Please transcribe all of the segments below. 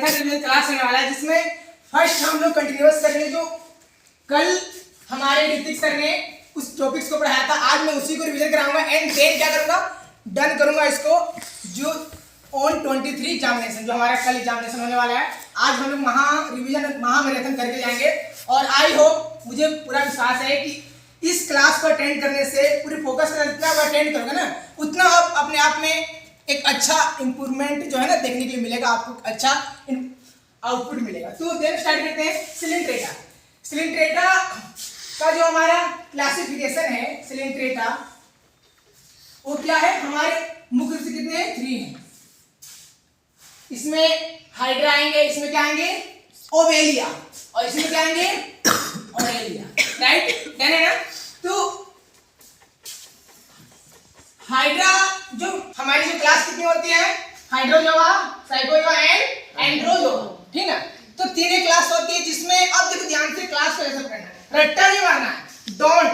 बेहद revision class होने वाला है, जिसमें फर्स्ट हम लोग कंटिन्यूअस करेंगे जो कल हमारे ऋतिक सर ने उस टॉपिक्स को पढ़ाया था। आज मैं उसी को रिवीजन कराऊंगा एंड देन क्या करूंगा, डन करूंगा इसको जो ऑन 23 एग्जामिनेशन, जो हमारा कल एग्जामिनेशन होने वाला है। आज हम लोग महामैराथन करके जाएंगे और आई होप, मुझे पूरा विश्वास है कि इस क्लास को अटेंड करने से पूरी फोकस कर जितना आप अटेंड करोगे ना, उतना आप अपने आप में एक अच्छा इंप्रूवमेंट जो है ना देखने के लिए मिलेगा, आपको अच्छा आउटपुट मिलेगा। तो देन स्टार्ट करते हैं सिलिंड्रेटा। सिलिंड्रेटा का जो हमारा क्लासिफिकेशन है, सिलिंड्रेटा वो क्या है, हमारे मुख्य रूप से कितने हैं, 3 हैं। इसमें हाइड्रा आएंगे, इसमें क्या आएंगे, ओवेलिया, और इसमें क्या आएंगे, ओरेलिया, राइट, डन है ना। तो हाइड्रा जो हमारी जो क्लास कितनी होती है, हाइड्रोजोआ, साइकोजोआ एंड एंड्रोजोआ, ठीक है। तो 3 क्लास होती है, जिसमें अब देखो ध्यान से क्लास को ऐसा करना है, रट्टा नहीं मारना है, डोंट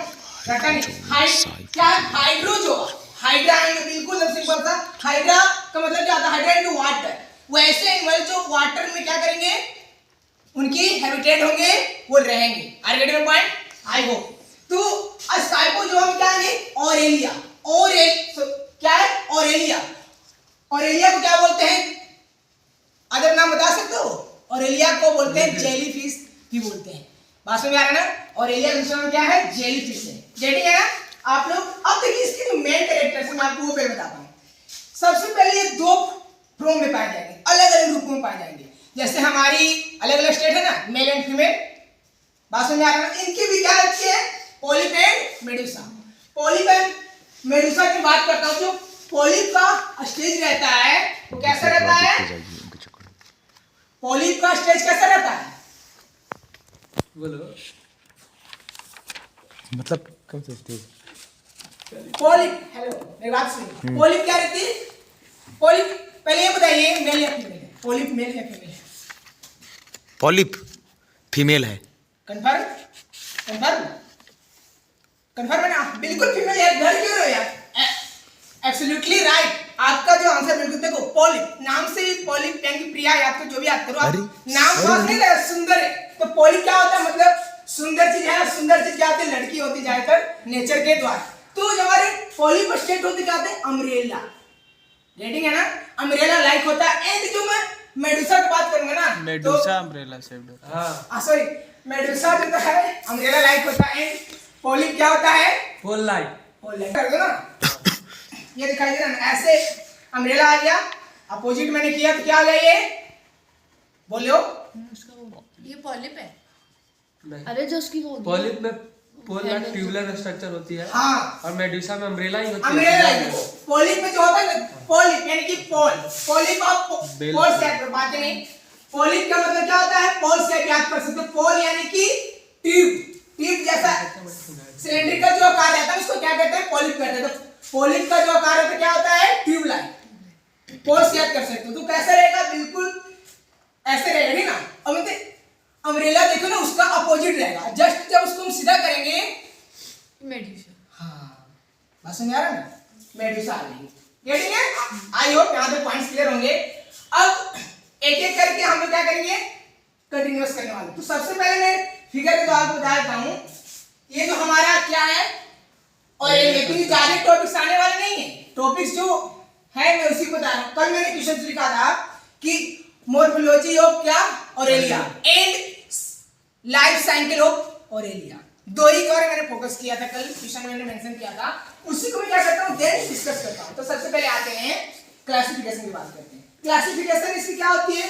रट्टा नहीं। क्या हाइड्रोजोआ, हाइड्रा आएंगे, बिल्कुल सिंपल सा। हाइड्रा का मतलब क्या होता है, हाइड्रा इनटू वाटर। वैसे एनिमल जो वाटर में क्या करेंगे, उनकी हैबिटेट होंगे, वो रहेंगे। Are getting my point, I hope. तो साइकोजोआ में क्या आएंगे, ओरेलिया, क्या है, ओरेलिया। ओरेलिया को क्या बोलते हैं, अदर नाम बता सकते हो? ओरेलिया को बोलते हैं जेलीफिश भी बोलते हैं। बात समझ आ रहा है ना। ओरेलिया दूसरा नाम क्या है, जेलीफिश है, जेटिंग है ना आप लोग। अब देखिए इसके जो मेन कैरेक्टर्स हैं, मैं आपको वो पहले बताता हूँ। सबसे पहले ये 2 फॉर्म में पाए जाएंगे, अलग अलग रूपों में पाए जाएंगे। जैसे हमारी अलग अलग स्टेट है ना, मेल एंड फीमेल, बात समझ आ रहा है ना। इनकी भी क्या रखी है, polyp and Medusa. Polyp and Medusa की बात करता हूँ। जो पॉलिप का स्टेज रहता है वो कैसा रहता है, पॉलिप का स्टेज कैसा रहता है, बोलो मतलब कौन सा स्टेज? पॉलिप, हेलो मेरी बात सुनिए। पॉलिप क्या रहती है, पॉलिप पहले ये बताइए मेल या फीमेल है, पॉलिप मेल या फीमेल है? पॉलिप फीमेल है। कंफर्म, कंफर्म, कंफर्म है ना, बिल्कुल फीमेल है। डर क्यों रहे हो यार, एब्सोल्युटली राइट। आपका जो आंसर बिल्कुल, देखो पॉलिप नाम से ही पॉलिप यानी कि प्रिया, याद करो जो भी याद करो आप, नाम खास नहीं लगा, सुंदर है। तो पॉलिप क्या होता है, मतलब सुंदर चीज है। सुंदर चीज क्या होती है, लड़की होती ज्यादातर नेचर के द्वारा। तो जो हमारे पॉलिप स्टेट होते क्या होते हैं, अम्ब्रेला, रेटिंग है ना, अम्ब्रेला लाइक होता है। एंड जो मैं मेडुसा की बात करूंगा ना, मेडुसा अम्ब्रेला शेप्ड होता है। हां सॉरी, मेडुसा जो है अम्ब्रेला लाइक होता है एंड पॉलिप क्या होता है, पोल लाइक, पोल लाइक कर दो ना। ये दिखाई दे रहा है ना, ऐसे अम्ब्रेला आ गया, अपोजिट मैंने किया तो क्या आ गया, ये बोलो, ये पॉलिप है। अरे जो उसकी वो पॉलिप में पोल लाइक ट्यूबुलर स्ट्रक्चर होती है। हाँ, और मेडुसा में अम्ब्रेला ही होती है। अम्ब्रेला। पॉलिप में जो होता है ना, पॉलिप यानी कि पोल, पॉलिप आप पोल सेट बात नहीं। पॉलिप का मतलब क्या होता है, पोल सेट याद कर सकते हो। पोल यानी कि ट्यूब, ट्यूब जैसा सिलेंडर का जो आकार रहता है उसको क्या कहते हैं, पॉलिप कहते हैं। तो पॉलिप का जो आकार है क्या होता है, ट्यूब लाइक। पोल से याद कर सकते हो। तो कैसा रहेगा, बिल्कुल ऐसे रहेगा, ठीक ना। अब मतलब अम्ब्रेला देखो ना, उसका अपोजिट रहेगा। जस्ट जब उसको हम सीधा करेंगे, मेडुसा। हाँ बस समझ आ रहा है ना, मेडुसा आ जाएगी, ठीक है। आई होप यहाँ पे पॉइंट्स क्लियर होंगे। अब एक एक करके हम लोग क्या करेंगे, कंटिन्यूअस करने वाले। तो सबसे पहले मैं फिगर के द्वारा बता देता हूँ। ये जो हमारा क्या है, और ये क्योंकि ज्यादा टॉपिक्स आने वाले नहीं है, टॉपिक्स जो है मैं उसी को बता रहा हूँ। कल मैंने क्वेश्चन लिखा था कि मोर्फोलॉजी ऑफ क्या, Aurelia and life cycle of Aurelia. 2 ही के बारे में मैंने फोकस किया था कल, क्वेश्चन मैंने मेंशन किया था, उसी को मैं क्या करता हूँ, देन डिस्कस करता हूँ। तो सबसे पहले आते हैं क्लासिफिकेशन की बात करते हैं। क्लासिफिकेशन इसकी क्या होती है,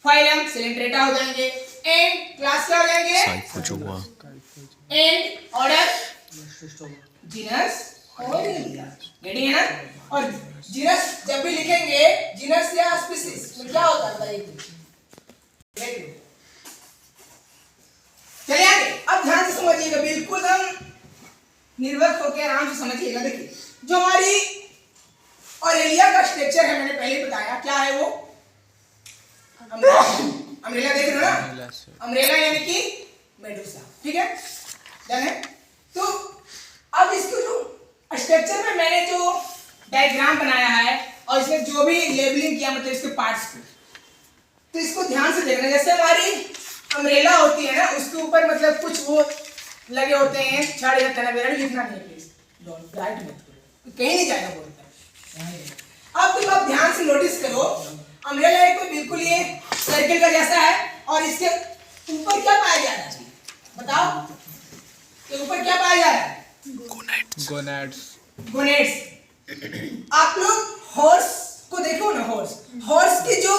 फाइलम सिलिंड्रेटा हो जाएंगे, एंड क्लास क्या हो जाएंगे, Scyphozoa, and order genus Aurelia, ready है ना। और जीनस जब भी लिखेंगे, जीनस या स्पीशीज में क्या होता है बताइए। चलिए आगे, अब ध्यान से समझिएगा, बिल्कुल हम निर्भर होकर आराम से समझिएगा। देखिए जो हमारी ओरेलिया का स्ट्रक्चर है, मैंने पहले बताया क्या है वो, अम्ब्रेला देख रहे हो ना, अम्ब्रेला यानी कि मेडुसा, ठीक है, डन है। तो अब इसको जो स्ट्रक्चर में मैंने जो डायग्राम बनाया है और इसमें जो भी लेबलिंग किया, मतलब इसके पार्ट्स को, तो इसको ध्यान से देखना। जैसे हमारी अम्ब्रेला होती है ना, उसके ऊपर मतलब कुछ वो लगे होते हैं छड़ या तना, मेरा भी लिखना नहीं है प्लीज, डोंट राइट मत करो, कहीं नहीं जाएगा बोलता। अब तो आप ध्यान से नोटिस करो, अम्ब्रेला एक तो बिल्कुल ये सर्किल का जैसा है, और इसके ऊपर क्या पाया जा रहा है, बताओ, ये ऊपर क्या पाया जा रहा है? गोनैड्स। गोनेट्स। आप लोग हॉर्स को देखो ना, हॉर्स की जो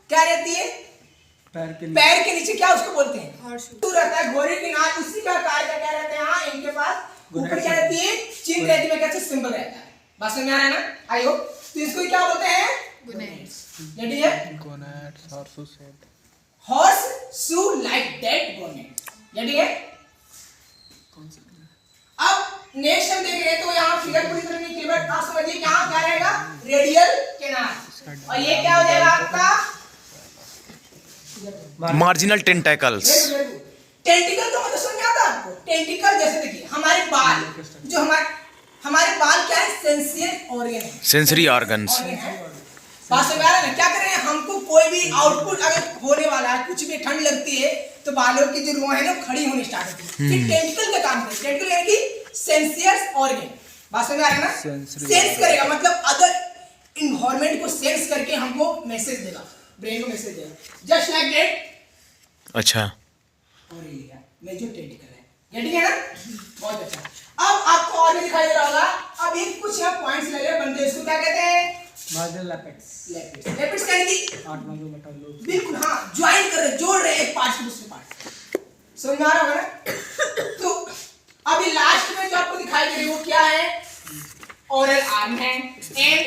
क्या रहती है, पैर के नीचे क्या उसको बोलते हैं, तो रहता है घोड़े की नाक, उसी का आकार का क्या रहता है, हाँ इनके पास ऊपर क्या रहती है, चिन्ह रहती है, कैसे सिंबल रहता है। बात समझ में आ रहा है ना, आई होप। तो इसको क्या बोलते हैं, गोनेट्स। ये ठीक है, गोनैड्स और shoe shaped, horseshoe like that gonads, ये ठीक है। अब नेक्स्ट हम देख रहे हैं, तो यहाँ फिगर पूरी तरह नहीं क्लियर, आप समझिए यहाँ क्या रहेगा, रेडियल कैनाल, और ये क्या हो जाएगा आपका मार्जिनल टेंटेकल्स। टेंटिकल का मतलब समझ में आता है आपको? टेंटिकल जैसे देखिए हमारे बाल, जो हमारे बाल क्या है, सेंसियस ऑर्गन है, सेंसरी ऑर्गन्स। बात समझ में आ रहा है ना? क्या कर रहे हैं, हमको कोई भी आउटपुट अगर होने वाला है, कुछ भी ठंड लगती है तो बालों की जो रोएं है ना खड़ी होनी स्टार्ट होती है, फिर टेंटिकल का काम करती है। टेंटिकल यानी कि सेंसियस ऑर्गन, बात समझ में आ रहा है ना? सेंस करेगा मतलब अदर इन्वायरमेंट को सेंस करके हमको मैसेज देगा, ब्रेन को मैसेज देगा, जस्ट लाइक दैट। अच्छा, और ये मेजर टेंटिकल है, ये ठीक है ना, बहुत अच्छा। अब आपको और भी दिखाई दे रहा होगा, अब ये कुछ यहाँ पॉइंट्स लगे बनते हैं, इसको क्या कहते हैं, मार्जिनल एपेक्स। लेपिड्स यानी कि बिल्कुल हाँ ज्वाइन कर रहे, जोड़ रहे एक पार्ट से दूसरे पार्ट, समझ में आ रहा होगा ना। तो अब ये लास्ट में जो आपको दिखाई दे रही है वो क्या है, ओरल आर्म है एंड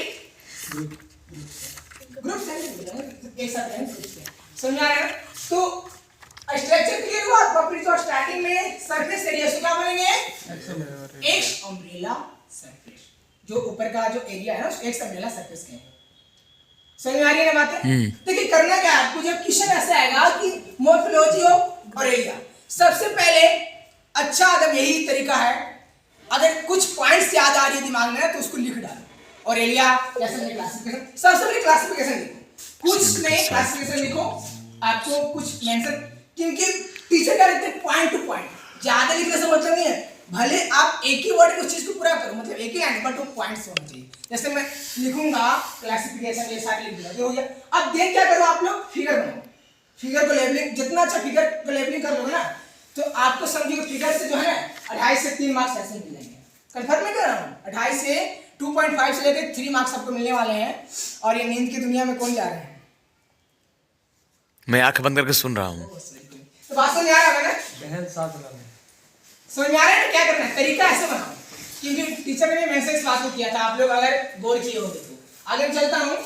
ग्रुप सेल, एक साथ है, समझ में आ रहा है ना। तो स्ट्रक्चर क्लियर हुआ, प्रॉपर्टी जो स्टार्टिंग में सरफेस एरिया से क्या बनेंगे, एक्स अम्ब्रेला सरफेस, जो ऊपर का जो एरिया है ना उसको एक्स अम्ब्रेला सरफेस कहते हैं। समझ में आ रही है ना बातें? देखिए करना क्या है आपको, जब क्वेश्चन ऐसा आएगा कि मोर्फोलॉजी ऑफ ऑरेलिया, सबसे पहले अच्छा अगर यही तरीका है, अगर कुछ पॉइंट्स याद आ रही है दिमाग में तो उसको लिख डालो, ऑरेलिया जैसे मैंने क्लासिफिकेशन, सबसे पहले क्लासिफिकेशन लिखो, कुछ में क्लासिफिकेशन लिखो, आपको कुछ मेंशन, क्योंकि टीचर क्या लिखते हैं पॉइंट टू पॉइंट, ज्यादा लिखने से मतलब नहीं है, भले आप एक ही वर्ड में उस चीज को पूरा करो, मतलब एक ही लाइन बट वो पॉइंट्स होने चाहिए। जैसे मैं लिखूंगा क्लासिफिकेशन, ये सारे लिख दूंगा, ये हो गया। अब देख क्या करो आप लोग, फिगर बनाओ, फिगर को लेबलिंग, जितना अच्छा फिगर को लेबलिंग कर लोगे ना तो आपको समझिए फिगर से जो है ना 2.5 से 3 मार्क्स ऐसे मिल जाएंगे, कंफर्म नहीं कर रहा हूँ, 2.5 से 2.5 से लेकर 3 मार्क्स आपको मिलने वाले हैं। और ये नींद की दुनिया में कौन जा रहे हैं, मैं आंख बंद करके सुन रहा हूँ। तो बात समझ आ रहा है ना, बहन साथ रहा है, समझ में आ रहा है ना क्या करना है, तरीका ऐसे बनाओ, क्योंकि टीचर ने भी मैसेज क्लास को किया था, आप लोग अगर गौर किए होंगे तो। आगे चलता हूँ,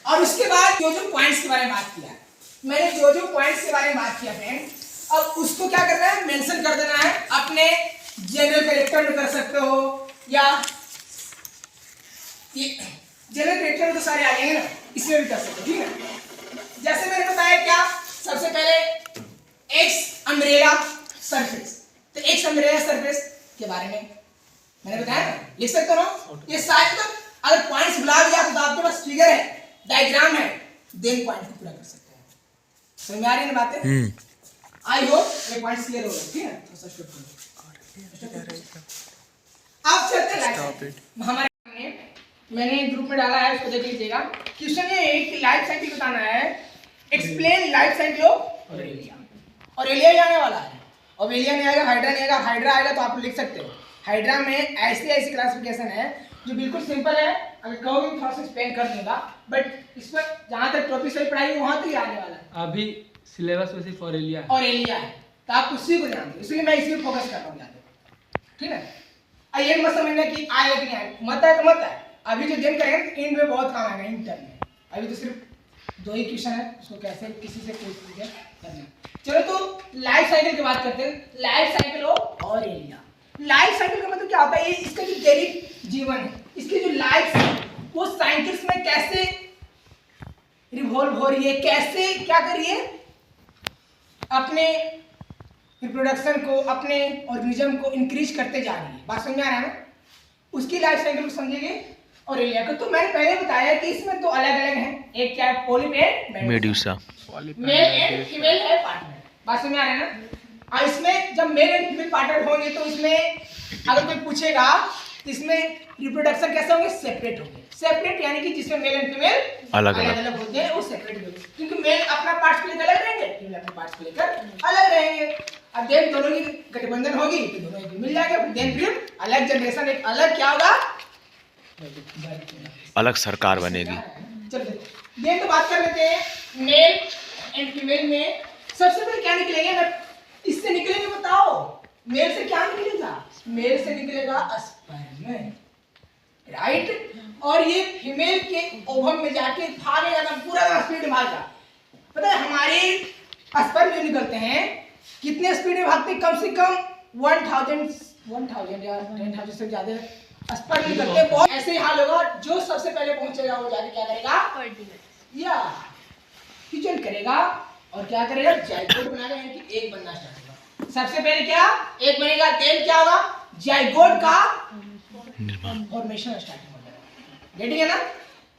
और उसके बाद जो जो पॉइंट्स के बारे में बात किया, मैंने जो जो पॉइंट्स के बारे में बात किया फ्रेंड, अब उसको क्या करना है, मेंशन कर देना है, अपने जनरल कैरेक्टर में कर सकते हो, या जनरल कैरेक्टर में तो सारे आ जाएंगे ना, इसमें भी कर सकते हो, ठीक है। जैसे मैंने बताया क्या, सबसे पहले एक्स अम्ब्रेला सरफेस, तो एक्स अम्ब्रेला सरफेस के बारे में मैंने बताया ना, लिख सकते हो ना, ये सारे तो अगर पॉइंट्स भुला भी जाते तो आपके पास फिगर है, डायग्राम है, देन पॉइंट को पूरा कर सकते हैं। समझ में आ रही है ना बातें? आई होप ये पॉइंट्स क्लियर हो गए, ठीक है। तो स्टॉप करो, आप चलते हैं हमारे, मैंने ग्रुप में डाला है, उसको देख लीजिएगा। क्वेश्चन ये है कि लाइफ साइकिल बताना है, explain life cycle of Aurelia. Aurelia ही आने वाला है, ऑरेलिया नहीं आएगा, हाइड्रा नहीं आएगा, हाइड्रा आएगा तो आप लिख सकते हो। हाइड्रा में ऐसी ऐसी क्लासिफिकेशन है जो बिल्कुल सिंपल है, अगर कहोगे थोड़ा सा एक्सप्लेन कर दूंगा, बट इस पर जहाँ तक टॉपिक से पढ़ाई वहाँ तक ही आने वाला है। अभी सिलेबस में सिर्फ ऑरेलिया है, ऑरेलिया है, तो आप उसी को जानते हो, इसलिए मैं इसी पर फोकस कर रहा हूँ ज़्यादा, ठीक है। ये मत समझना कि आए कि नहीं आए, मत है तो मत है, अभी जो दिन करेंगे इंड में बहुत काम आएगा, इंटर में अभी तो सिर्फ 2 ही क्वेश्चन है, उसको कैसे किसी से पूछ लीजिए करना। चलो तो लाइफ साइकिल की बात करते हैं, life cycle of Aurelia. Life cycle का मतलब क्या होता है, ये इसका जो दैनिक जीवन है, इसकी जो लाइफ है वो साइकिल्स में कैसे रिवॉल्व हो रही है, कैसे क्या कर रही है, अपने रिप्रोडक्शन को, अपने ऑर्गेनिज्म को इंक्रीज करते जा रही है। बात समझ में आ रहा है ना, उसकी लाइफ साइकिल को समझेंगे और एलिया को। तो मैंने पहले बताया कि इसमें तो अलग अलग हैं, एक क्या है polyp and medusa. Male and female है पार्टनर। बात समझ में आ रहा है ना। और इसमें जब मेल एंड फीमेल पार्टनर होंगे तो इसमें अगर कोई पूछेगा तो इसमें रिप्रोडक्शन कैसे होंगे, सेपरेट होंगे। सेपरेट यानी कि जिसमें मेल एंड फीमेल अलग अलग होते हैं वो सेपरेट होंगे, क्योंकि मेल अपना पार्ट्स को लेकर अलग रहेंगे, फीमेल अपने पार्ट्स को लेकर अलग रहेंगे। अब देन दोनों की गठबंधन होगी तो दोनों एक मिल जाएंगे, देन फिर अलग जनरेशन, एक अलग क्या होगा, अलग सरकार बनेगी। चलो देन तो बात कर लेते हैं मेल एंड फीमेल में। सबसे पहले क्या निकलेंगे, अगर इससे निकलेंगे बताओ, मेल से क्या निकलेगा, मेल से निकलेगा स्पर्म, राइट। और ये फीमेल के ओवम में जाके भागेगा ना, पूरा स्पीड में भागेगा। पता है हमारे स्पर्म जो निकलते हैं कितने स्पीड में भागते हैं, कम से कम 1000 या 10,000 से ज्यादा स्पर्म निकलते हैं। बहुत ऐसे ही हाल होगा, जो सबसे पहले पहुंचेगा वो जाके क्या करेगा, या फ्यूजन करेगा और क्या करेगा, जाइगोट बनाएगा, यानी कि एक बनना स्टार्ट होगा। सबसे पहले क्या एक बनेगा, देन क्या होगा, जाइगोट का फॉर्मेशन स्टार्ट होगा। गेटिंग है ना।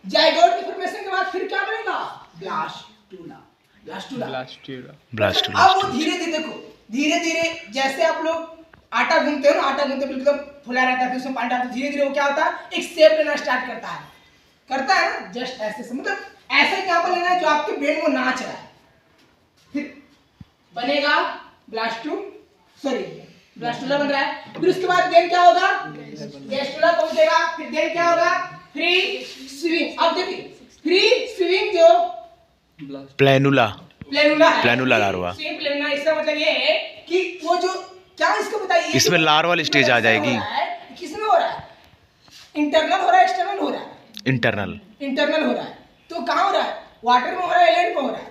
जाइगोट की फॉर्मेशन के बाद फिर क्या बनेगा, ब्लास्टूला। ब्लास्टूला। अब वो धीरे धीरे देखो, धीरे धीरे जैसे आप लोग आटा गूंथते हो ना, आटा गूंथते बिल्कुल फुला रहता है, फिर उसमें पानी डालते, धीरे धीरे वो क्या होता है, एक शेप लेना स्टार्ट करता है ना, जस्ट ऐसे, मतलब ऐसे क्या पर लेना है जो आपके ब्रेन को नाच रहा है। फिर बनेगा ब्लास्टूला बन रहा है। फिर उसके बाद देन क्या होगा, गेस्टूला पहुंचेगा। फिर देन क्या होगा, फ्री स्विंग। अब देखिए फ्री स्विंग जो प्लेनुला प्लेनुला लार्वा। प्लेनुला, इसका मतलब ये है कि वो जो क्या इसको बताइए, इसमें लार्वल स्टेज आ जाएगी। किसमें हो रहा है, इंटरनल हो रहा है, एक्सटर्नल हो रहा है, इंटरनल हो रहा है। तो कहाँ हो रहा है, वाटर में हो रहा है, लैंड पे हो रहा है,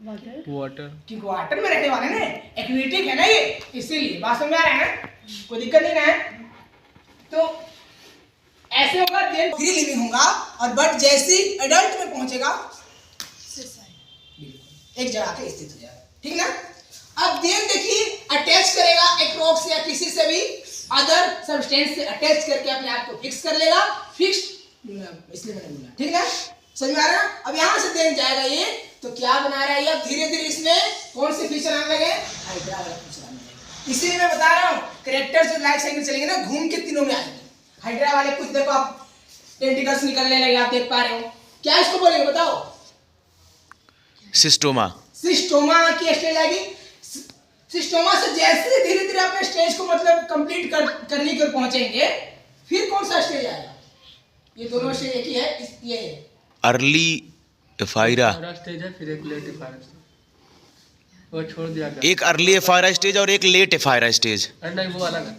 वाटर, क्योंकि वाटर में रहने वाले ना, एक्वेटिक है ना ये, इसीलिए। बात समझ आ रहा है ना, कोई दिक्कत नहीं ना है। तो ऐसे होगा, देन फ्री लिविंग होगा, और बट जैसे एडल्ट में पहुंचेगा एक जगह पे स्थित हो जाएगा, ठीक ना। अब देन देखिए अटैच करेगा एक रॉक से या किसी से भी अदर सब्सटेंस से अटैच करके अपने आप को फिक्स कर लेगा, फिक्स्ड, इसलिए मैंने बोला, ठीक ना, समझ में आ रहा है। अब यहाँ से देन जाएगा ये, तो क्या बना रहा है ये, अब धीरे धीरे इसमें कौन से फीचर आने लगे, हाइड्रा वाला फीचर आने लगे। इसीलिए मैं बता रहा हूँ कैरेक्टर जो लाइफ साइकिल चलेंगे ना, घूम के तीनों में आ जाएंगे। हाइड्रा वाले कुछ देखो आप टेंटिकल्स निकलने लगे, आप देख पा रहे हो, क्या इसको बोलेंगे बताओ, सिस्टोमा की स्टेज आएगी। सिस्टोमा से जैसे धीरे धीरे अपने स्टेज को मतलब कंप्लीट करने की ओर पहुंचेंगे, फिर कौन सा स्टेज आएगा, ये दोनों स्टेज एक ही है, ये है अर्ली एफाइरा। स्टेज है, फिर एक लेट एफाइरा स्टेज, वो छोड़ दिया गया। एक अर्ली एफाइरा स्टेज और एक लेट एफाइरा स्टेज। अरे नहीं, वो अलग है।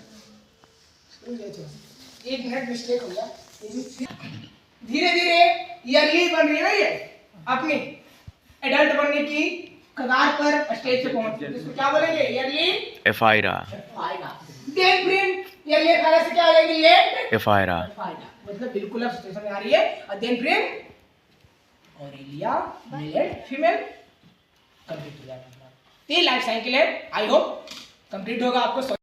एक मिनट मिस्टेक हो गया। धीरे धीरे ये अर्ली बन रही है ना, ये अपनी एडल्ट बनने की कगार पर स्टेज पे पहुंच गए, इसको क्या बोलेंगे, अर्ली एफाइरा। देन फिर अर्ली एफाइरा से क्या हो जाएगी, लेट एफाइरा। मतलब बिल्कुल अब स्टेशन में आ रही है। और देन फिर ऑरेलिया, मेल फीमेल कंप्लीट हो जाएगा। ये लाइफ साइकिल है, आई होप कंप्लीट होगा आपको।